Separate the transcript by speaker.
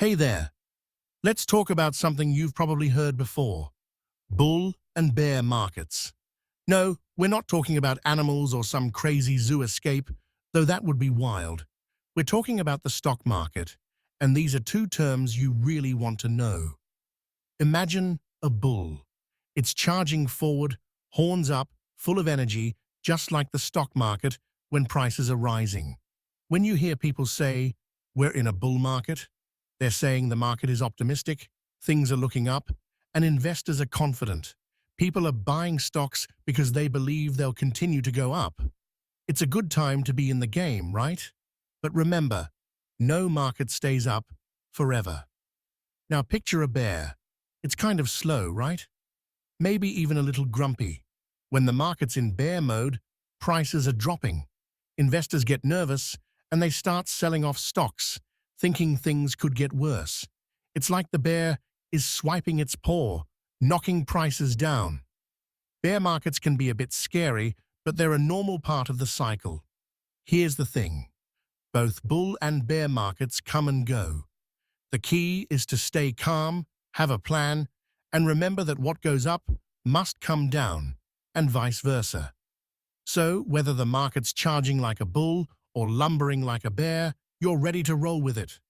Speaker 1: Hey there, let's talk about something you've probably heard before, bull and bear markets. No, we're not talking about animals or some crazy zoo escape, though that would be wild. We're talking about the stock market, and these are two terms you really want to know. Imagine a bull. It's charging forward, horns up, full of energy, just like the stock market when prices are rising. When you hear people say, "We're in a bull market," they're saying the market is optimistic, things are looking up, and investors are confident. People are buying stocks because they believe they'll continue to go up. It's a good time to be in the game, right? But remember, no market stays up forever. Now picture a bear. It's kind of slow, right? Maybe even a little grumpy. When the market's in bear mode, prices are dropping. Investors get nervous and they start selling off stocks, thinking things could get worse. It's like the bear is swiping its paw, knocking prices down. Bear markets can be a bit scary, but they're a normal part of the cycle. Here's the thing. Both bull and bear markets come and go. The key is to stay calm, have a plan, and remember that what goes up must come down, and vice versa. So, whether the market's charging like a bull or lumbering like a bear, you're ready to roll with it.